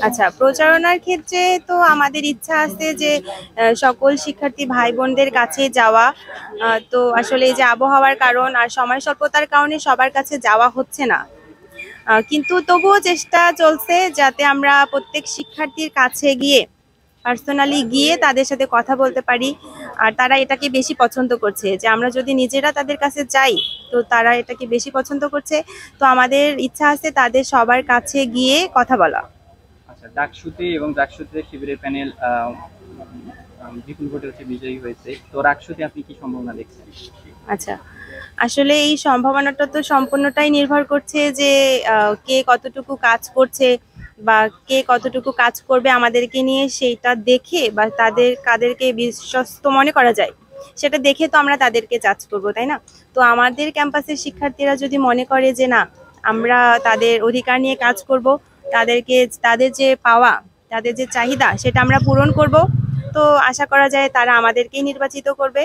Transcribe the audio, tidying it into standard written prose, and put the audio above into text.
আচ্ছা, প্রচারণার ক্ষেত্রে তো আমাদের ইচ্ছা আছে যে সকল শিক্ষার্থী ভাই বোনদের কাছে যাওয়া। তো আসলে এই যে আবহাওয়ার কারণ আর সময় স্বল্পতার কারণে সবার কাছে যাওয়া হচ্ছে না। কিন্তু তবুও চেষ্টা চলছে যাতে আমরা প্রত্যেক শিক্ষার্থীর কাছে গিয়ে পার্সোনালি গিয়ে তাদের সাথে কথা বলতে পারি। আর তারা এটাকে বেশি পছন্দ করছে যে আমরা যদি নিজেরা তাদের কাছে যাই, তো তারা এটাকে বেশি পছন্দ করছে। তো আমাদের ইচ্ছা আছে তাদের সবার কাছে গিয়ে কথা বলা। আচ্ছা, ডাকসুতে এবং ডাকসুতে শিবিরের প্যানেল বিপুল ভোটে হচ্ছে বিজয়ী হয়েছে, তো ডাকসুতে আপনি কি সম্ভাবনা দেখছেন? আচ্ছা, আসলে এই সম্ভাবনাটা তো সম্পূর্ণটাই নির্ভর করছে যে কে কতটুকু কাজ করছে বা কে কতটুকু কাজ করবে আমাদেরকে নিয়ে, সেইটা দেখে বা কাদেরকে বিশ্বস্ত মনে করা যায় সেটা দেখে তো আমরা তাদেরকে জাজ করবো, তাই না? তো আমাদের ক্যাম্পাসের শিক্ষার্থীরা যদি মনে করে যে না, আমরা তাদের অধিকার নিয়ে কাজ করব, তাদেরকে তাদের যে পাওয়া, তাদের যে চাহিদা সেটা আমরা পূরণ করব, তো আশা করা যায় তারা আমাদেরকেই নির্বাচিত করবে।